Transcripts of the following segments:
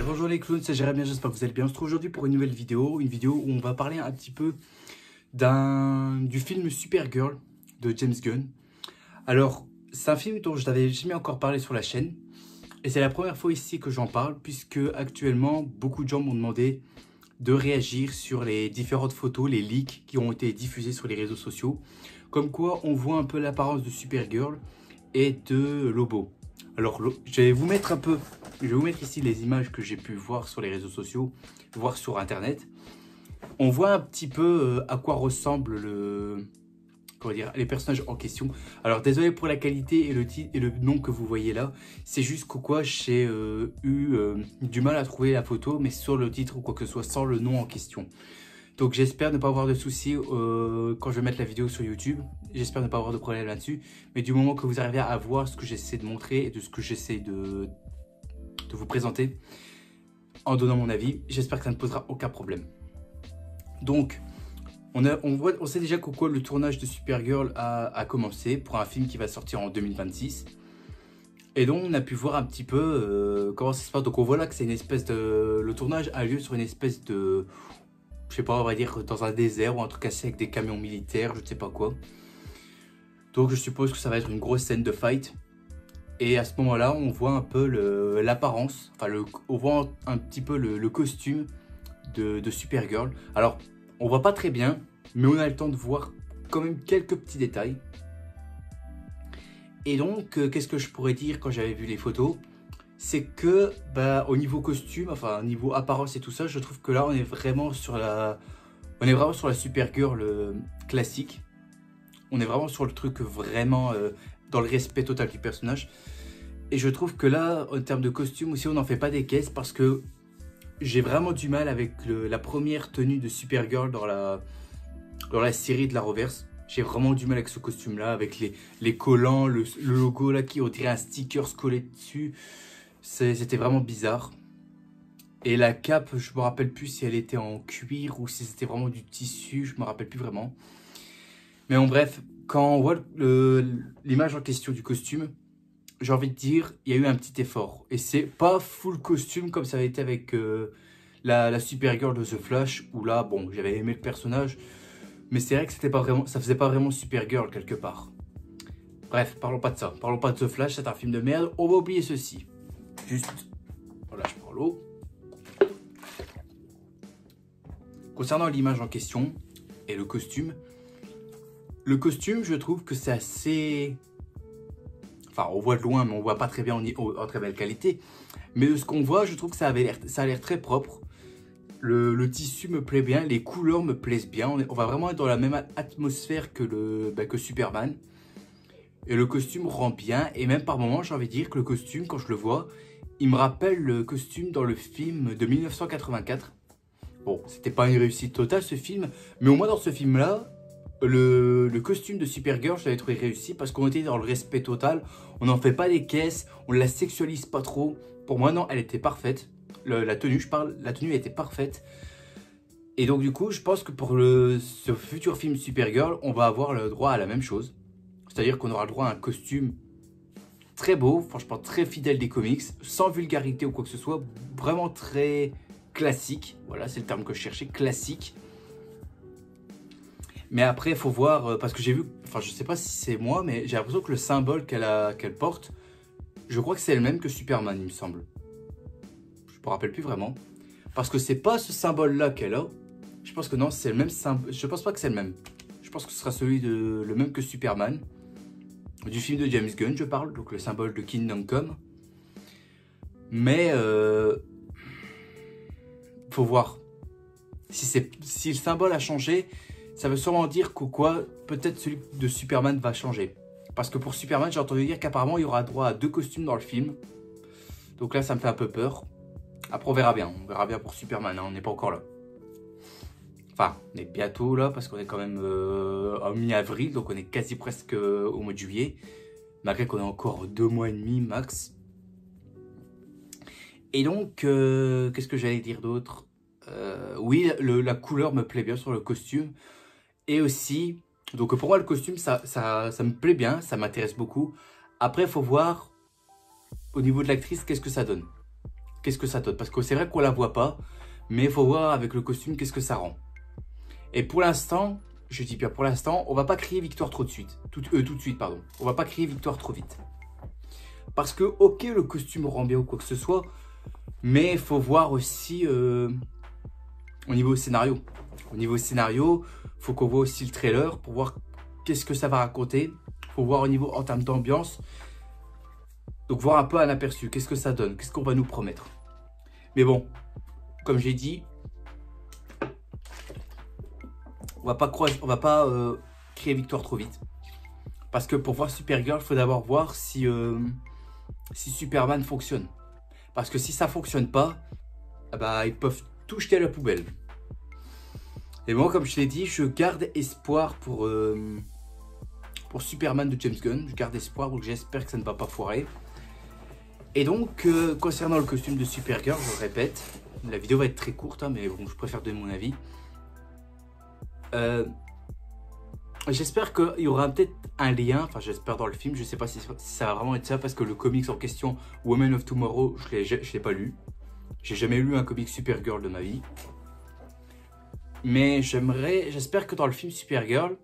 Bonjour les clowns, c'est Jérémy, j'espère que vous allez bien. On se retrouve aujourd'hui pour une nouvelle vidéo, où on va parler un petit peu du film Supergirl de James Gunn. Alors, c'est un film dont je n'avais jamais encore parlé sur la chaîne, et c'est la première fois ici que j'en parle, puisque actuellement, beaucoup de gens m'ont demandé de réagir sur les différentes photos, les leaks qui ont été diffusés sur les réseaux sociaux, comme quoi on voit un peu l'apparence de Supergirl et de Lobo. Alors, je vais vous mettre ici les images que j'ai pu voir sur les réseaux sociaux, voir sur internet. On voit un petit peu à quoi ressemblent les personnages en question. Alors, désolé pour la qualité et le nom que vous voyez là. C'est juste que j'ai eu du mal à trouver la photo, mais sur le titre ou quoi que ce soit, sans le nom en question. Donc j'espère ne pas avoir de soucis quand je vais mettre la vidéo sur YouTube. J'espère ne pas avoir de problème là-dessus. Mais du moment que vous arrivez à voir ce que j'essaie de montrer et de ce que j'essaie de vous présenter en donnant mon avis, j'espère que ça ne posera aucun problème. Donc, on sait déjà que le tournage de Supergirl a commencé pour un film qui va sortir en 2026. Et donc on a pu voir un petit peu comment ça se passe. Donc on voit là que c'est une espèce de... Le tournage a lieu sur une espèce de... Je sais pas, on va dire dans un désert ou un truc assez avec des camions militaires, je ne sais pas quoi. Donc je suppose que ça va être une grosse scène de fight. Et à ce moment-là, on voit un peu l'apparence, enfin on voit un petit peu le costume de Supergirl. Alors, on voit pas très bien, mais on a le temps de voir quand même quelques petits détails. Et donc, qu'est-ce que je pourrais dire quand j'avais vu les photos? C'est que au niveau costume, enfin au niveau apparence et tout ça, je trouve que là on est vraiment sur la Supergirl classique. On est vraiment sur le truc vraiment dans le respect total du personnage. Et je trouve que là, en termes de costume aussi, on n'en fait pas des caisses parce que j'ai vraiment du mal avec la première tenue de Supergirl dans la série de l'Arrowverse. J'ai vraiment du mal avec ce costume-là, avec les collants, le logo là qui on dirait un sticker collé dessus. C'était vraiment bizarre. Et la cape, je me rappelle plus si elle était en cuir ou si c'était vraiment du tissu, je me rappelle plus vraiment. Mais en bref, quand on voit l'image en question du costume, j'ai envie de dire, il y a eu un petit effort. Et c'est pas full costume comme ça avait été avec la Supergirl de The Flash, où là, bon, j'avais aimé le personnage, mais c'est vrai que c'était pas vraiment, ça faisait pas vraiment Supergirl quelque part. Bref, parlons pas de ça. Parlons pas de The Flash, c'est un film de merde. On va oublier ceci. Juste, voilà, je prends l'eau. Concernant l'image en question et le costume, je trouve que c'est assez... Enfin, on voit de loin, mais on voit pas très bien en très belle qualité. Mais de ce qu'on voit, je trouve que ça a l'air très propre. Le tissu me plaît bien, les couleurs me plaisent bien. On va vraiment être dans la même atmosphère que Superman. Et le costume rend bien. Et même par moments, j'ai envie de dire que le costume, quand je le vois, il me rappelle le costume dans le film de 1984. Bon, c'était pas une réussite totale ce film, mais au moins dans ce film-là, le costume de Supergirl, je l'avais trouvé réussi parce qu'on était dans le respect total. On n'en fait pas des caisses, on la sexualise pas trop. Pour moi, non, elle était parfaite. La tenue, la tenue était parfaite. Et donc du coup, je pense que pour ce futur film Supergirl, on va avoir le droit à la même chose. C'est-à-dire qu'on aura le droit à un costume très beau, franchement très fidèle des comics, sans vulgarité ou quoi que ce soit, vraiment très classique. Voilà, c'est le terme que je cherchais, classique. Mais après, il faut voir, parce que j'ai vu, enfin je sais pas si c'est moi, mais j'ai l'impression que le symbole qu'elle porte, je crois que c'est le même que Superman, il me semble. Je me rappelle plus vraiment. Parce que c'est pas ce symbole-là qu'elle a. Je pense que non, c'est le même symbole. Je pense pas que c'est le même. Je pense que ce sera le même que Superman. Du film de James Gunn, je parle, donc le symbole de Kingdom Come. Mais faut voir. Si le symbole a changé, ça veut sûrement dire que peut-être celui de Superman va changer. Parce que pour Superman, j'ai entendu dire qu'apparemment il y aura droit à 2 costumes dans le film. Donc là, ça me fait un peu peur. Après, on verra bien. On verra bien pour Superman, hein, on n'est pas encore là. Enfin, on est bientôt là parce qu'on est quand même en mi-avril, donc on est quasi presque au mois de juillet. Malgré qu'on est encore 2 mois et demi max. Et donc, qu'est-ce que j'allais dire d'autre? Oui, la couleur me plaît bien sur le costume. Et aussi, Donc pour moi, le costume, ça me plaît bien, ça m'intéresse beaucoup. Après, il faut voir au niveau de l'actrice, qu'est-ce que ça donne. Qu'est-ce que ça donne. Parce que c'est vrai qu'on la voit pas, mais il faut voir avec le costume, qu'est-ce que ça rend. Et pour l'instant, je dis bien pour l'instant, on va pas crier victoire trop de suite. Tout de suite, pardon. On va pas crier victoire trop vite. Parce que, ok, le costume rend bien ou quoi que ce soit, mais il faut voir aussi au niveau scénario. Au niveau scénario, il faut qu'on voit aussi le trailer pour voir qu'est-ce que ça va raconter. Il faut voir au niveau en termes d'ambiance. Donc voir un peu un aperçu, qu'est-ce que ça donne, qu'est-ce qu'on va nous promettre. Mais bon, comme j'ai dit, on va pas crier victoire trop vite. Parce que pour voir Supergirl, il faut d'abord voir si Superman fonctionne. Parce que si ça fonctionne pas, bah, ils peuvent tout jeter à la poubelle. Et moi, comme je l'ai dit, je garde espoir pour Superman de James Gunn. Je garde espoir, donc j'espère que ça ne va pas foirer. Et donc, concernant le costume de Supergirl, je le répète, la vidéo va être très courte, hein, mais bon, je préfère donner mon avis. J'espère qu'il y aura peut-être un lien, enfin j'espère dans le film, je ne sais pas si ça va vraiment être ça, parce que le comics en question, Woman of Tomorrow, je l'ai pas lu. J'ai jamais lu un comic Supergirl de ma vie. Mais j'espère que dans le film Supergirl,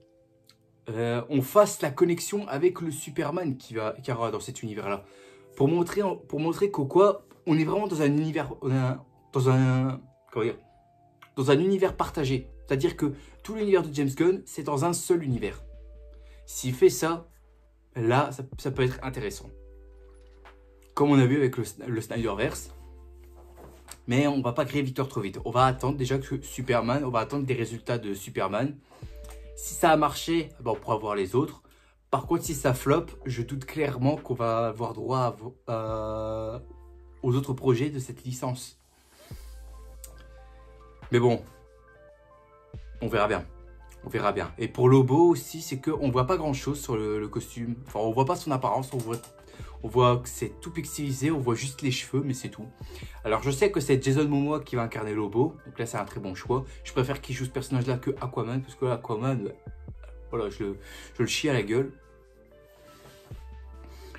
on fasse la connexion avec le Superman qui y aura dans cet univers-là. Pour montrer qu'au quoi, on est vraiment dans un univers, dans un univers partagé. C'est-à-dire que tout l'univers de James Gunn, c'est dans un seul univers. S'il fait ça, là, ça peut être intéressant. Comme on a vu avec le Snyderverse. Mais on va pas créer victoire trop vite. On va attendre déjà que Superman, on va attendre des résultats de Superman. Si ça a marché, ben on pourra voir les autres. Par contre, si ça flop, je doute clairement qu'on va avoir droit aux autres projets de cette licence. Mais bon, on verra bien. On verra bien. Et pour Lobo aussi, c'est qu'on ne voit pas grand-chose sur le costume. Enfin, on ne voit pas son apparence, on voit que c'est tout pixelisé, on voit juste les cheveux, mais c'est tout. Alors, je sais que c'est Jason Momoa qui va incarner Lobo. Donc là, c'est un très bon choix. Je préfère qu'il joue ce personnage-là que Aquaman, parce que Aquaman, voilà, je le chie à la gueule.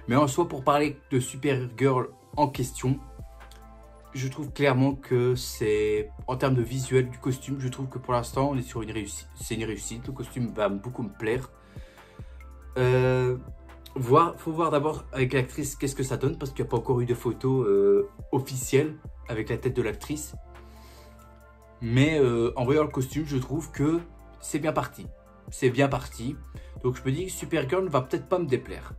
Mais en soi, pour parler de Supergirl en question, je trouve clairement que c'est, en termes de visuel du costume, je trouve que pour l'instant, on est sur une réussite. C'est une réussite, le costume va beaucoup me plaire. Faut voir d'abord avec l'actrice qu'est-ce que ça donne, parce qu'il n'y a pas encore eu de photos officielles avec la tête de l'actrice. Mais en voyant le costume, je trouve que c'est bien parti. C'est bien parti. Donc je me dis que Supergirl ne va peut-être pas me déplaire.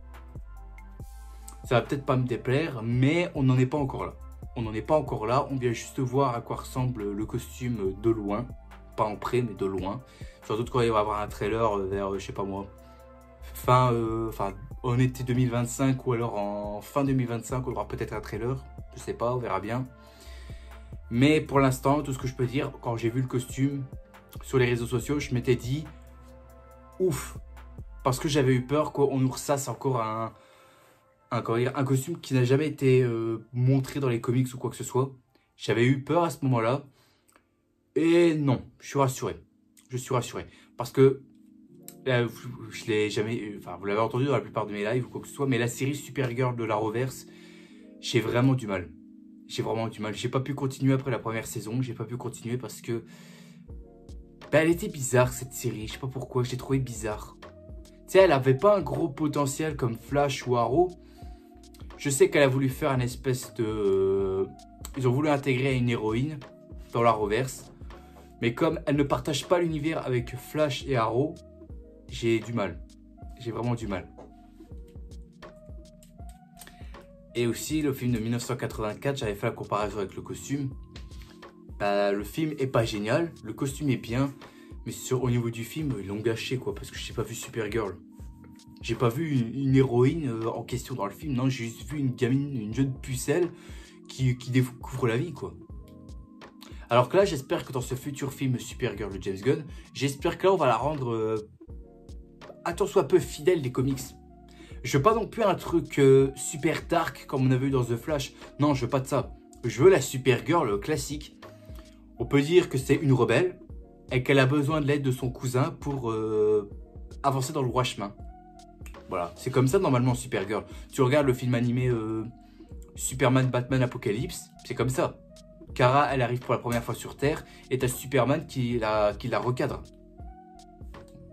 Ça va peut-être pas me déplaire, mais on n'en est pas encore là. On n'en est pas encore là, on vient juste voir à quoi ressemble le costume de loin. Pas en près, mais de loin. Surtout quand il va y avoir un trailer vers, je sais pas moi, en été 2025 ou alors en fin 2025, on aura peut-être un trailer. Je sais pas, on verra bien. Mais pour l'instant, tout ce que je peux dire, quand j'ai vu le costume sur les réseaux sociaux, je m'étais dit, ouf. Parce que j'avais eu peur qu'on nous ressasse encore un costume qui n'a jamais été montré dans les comics ou quoi que ce soit. J'avais eu peur à ce moment-là. Et non, je suis rassuré. Je suis rassuré. Parce que je l'ai jamais... Enfin, vous l'avez entendu dans la plupart de mes lives ou quoi que ce soit. Mais la série Supergirl de l'Arrowverse, j'ai vraiment du mal. J'ai vraiment du mal. J'ai pas pu continuer après la première saison. J'ai pas pu continuer parce que... Ben, elle était bizarre cette série. Je sais pas pourquoi. Je l'ai trouvée bizarre. Tu sais, elle avait pas un gros potentiel comme Flash ou Arrow. Je sais qu'elle a voulu faire une espèce de... Ils ont voulu intégrer une héroïne dans l'Arrowverse. Mais comme elle ne partage pas l'univers avec Flash et Arrow, j'ai du mal. J'ai vraiment du mal. Et aussi, le film de 1984, j'avais fait la comparaison avec le costume. Bah, le film est pas génial, le costume est bien. Mais au niveau du film, ils l'ont gâché quoi, parce que j'ai pas vu Supergirl. J'ai pas vu une héroïne en question dans le film, non, j'ai juste vu une gamine, une jeune pucelle qui découvre la vie, quoi. Alors que là, j'espère que dans ce futur film Supergirl de James Gunn, j'espère que là, on va la rendre un tant soit peu fidèle des comics. Je veux pas non plus un truc super dark comme on a vu dans The Flash. Non, je veux pas de ça. Je veux la Supergirl classique. On peut dire que c'est une rebelle et qu'elle a besoin de l'aide de son cousin pour avancer dans le droit chemin. Voilà, c'est comme ça normalement Supergirl. Tu regardes le film animé Superman, Batman, Apocalypse, c'est comme ça. Kara, elle arrive pour la première fois sur Terre et t'as Superman qui la recadre.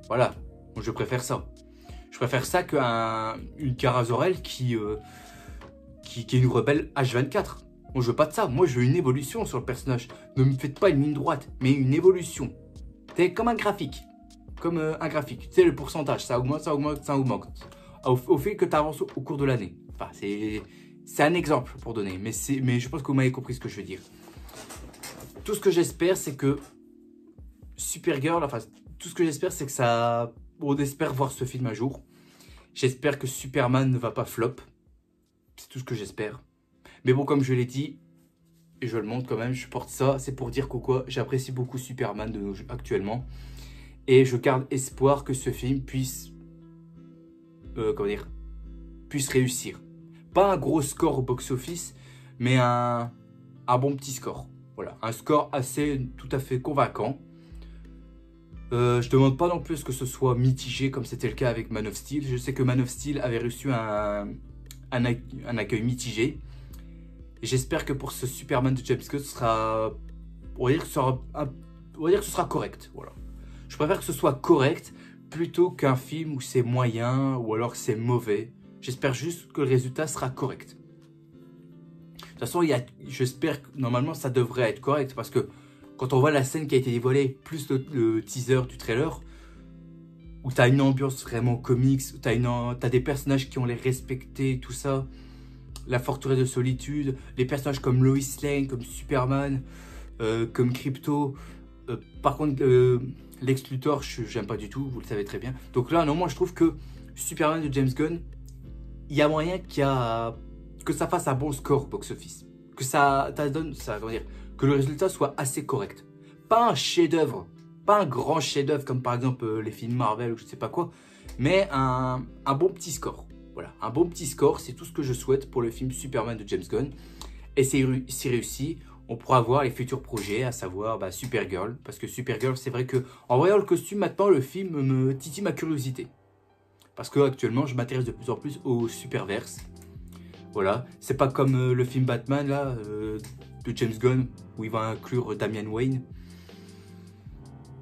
Voilà, moi, je préfère ça. Je préfère ça qu'une Kara Zor-El qui est une rebelle H24. Moi, je veux pas de ça. Moi, je veux une évolution sur le personnage. Ne me faites pas une ligne droite, mais une évolution. C'est comme un graphique. Comme un graphique. Tu sais, le pourcentage, ça augmente, ça augmente, ça augmente. Au fait que tu avances au cours de l'année. Enfin, c'est un exemple pour donner. Mais je pense que vous m'avez compris ce que je veux dire. Tout ce que j'espère, c'est que Supergirl, enfin, tout ce que j'espère, c'est que ça... On espère voir ce film un jour. J'espère que Superman ne va pas flop. C'est tout ce que j'espère. Mais bon, comme je l'ai dit, et je le montre quand même, je porte ça, c'est pour dire que quoi, j'apprécie beaucoup Superman actuellement. Et je garde espoir que ce film puisse, puisse réussir. Pas un gros score au box-office, mais un bon petit score. Voilà, un score assez, tout à fait convaincant. Je demande pas non plus que ce soit mitigé comme c'était le cas avec Man of Steel. Je sais que Man of Steel avait reçu un accueil mitigé. J'espère que pour ce Superman de James Gunn, on va dire que ce sera correct. Voilà. Je préfère que ce soit correct plutôt qu'un film où c'est moyen ou alors que c'est mauvais. J'espère juste que le résultat sera correct. De toute façon, j'espère que normalement ça devrait être correct parce que quand on voit la scène qui a été dévoilée, plus le teaser du trailer, où tu as une ambiance vraiment comics, où tu as des personnages qui ont l'air respectés, tout ça. La forteresse de solitude, les personnages comme Lois Lane, comme Superman, comme Crypto. Par contre, Lex Luthor, j'aime pas du tout, vous le savez très bien. Donc là, non, moi je trouve que Superman de James Gunn, il y a moyen que ça fasse un bon score au box-office. Que que le résultat soit assez correct. Pas un chef-d'œuvre, pas un grand chef-d'œuvre comme par exemple les films Marvel ou je sais pas quoi, mais un bon petit score. Voilà, un bon petit score, c'est tout ce que je souhaite pour le film Superman de James Gunn. Et c'est réussi, on pourra voir les futurs projets, à savoir Supergirl. Parce que Supergirl, c'est vrai que en voyant le costume, maintenant, le film me titille ma curiosité. Parce que actuellement, je m'intéresse de plus en plus au Superverse. Voilà, c'est pas comme le film Batman, là, de James Gunn, où il va inclure Damian Wayne.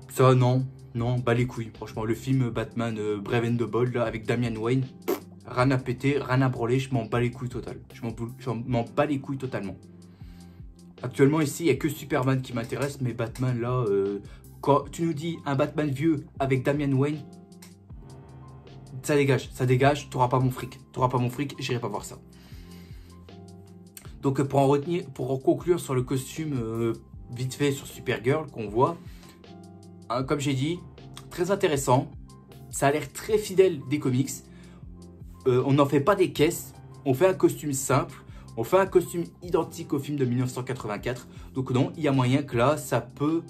Ça, non, bas les couilles. Franchement, le film Batman Brave and the Bold, là, avec Damian Wayne... Rien à péter, rien à branler, je m'en bats les couilles total. Je m'en bats les couilles totalement. Actuellement ici, il n'y a que Superman qui m'intéresse, mais Batman là, quand tu nous dis un Batman vieux avec Damian Wayne, ça dégage, t'auras pas mon fric. T'auras pas mon fric, j'irai pas voir ça. Donc pour en conclure sur le costume vite fait sur Supergirl qu'on voit, hein, comme j'ai dit, très intéressant. Ça a l'air très fidèle des comics. On n'en fait pas des caisses, on fait un costume simple, on fait un costume identique au film de 1984. Donc non, il y a moyen que là, ça peut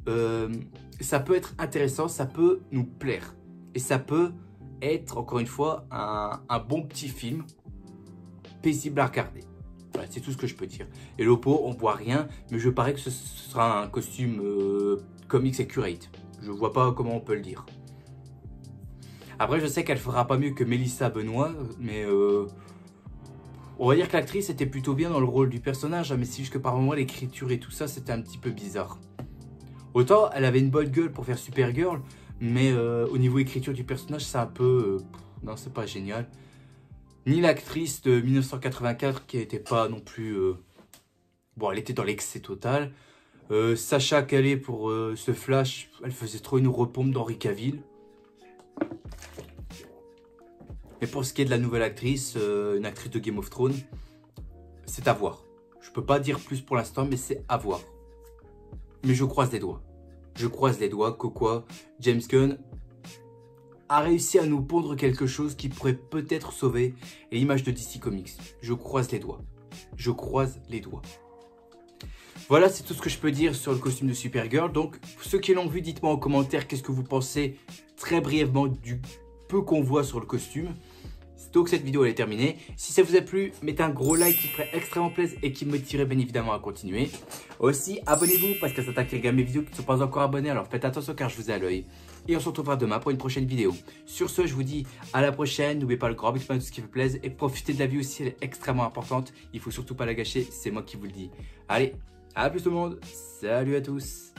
être intéressant, ça peut nous plaire. Et ça peut être, encore une fois, un bon petit film, paisible à regarder. Voilà, c'est tout ce que je peux dire. Et Lopo, on voit rien, mais je parie que ce sera un costume comics accurate. Je vois pas comment on peut le dire. Après, je sais qu'elle fera pas mieux que Melissa Benoît, mais on va dire que l'actrice était plutôt bien dans le rôle du personnage, hein, mais c'est juste que par moments, l'écriture et tout ça, c'était un petit peu bizarre. Autant, elle avait une bonne gueule pour faire Supergirl, mais au niveau écriture du personnage, c'est un peu... non, c'est pas génial. Ni l'actrice de 1984, qui n'était pas non plus... bon, elle était dans l'excès total. Sacha Calais pour ce Flash, elle faisait trop une repompe d'Henri Cavill. Mais pour ce qui est de la nouvelle actrice, une actrice de Game of Thrones, c'est à voir. Je peux pas dire plus pour l'instant, mais c'est à voir. Mais je croise les doigts. Je croise les doigts que quoi, James Gunn a réussi à nous pondre quelque chose qui pourrait peut-être sauver l'image de DC Comics. Je croise les doigts. Je croise les doigts. Voilà, c'est tout ce que je peux dire sur le costume de Supergirl. Donc, ceux qui l'ont vu, dites-moi en commentaire qu'est-ce que vous pensez très brièvement du peu qu'on voit sur le costume. Donc cette vidéo elle est terminée. Si ça vous a plu, mettez un gros like qui ferait extrêmement plaisir et qui me motiverait bien évidemment à continuer. Aussi, abonnez-vous parce que ça attaque les gars mes vidéos qui ne sont pas encore abonnés. Alors faites attention car je vous ai à l'œil. Et on se retrouvera demain pour une prochaine vidéo. Sur ce, je vous dis à la prochaine. N'oubliez pas le grand maximum de tout ce qui fait plaisir. Et profitez de la vie aussi, elle est extrêmement importante. Il faut surtout pas la gâcher, c'est moi qui vous le dis. Allez, à plus tout le monde. Salut à tous.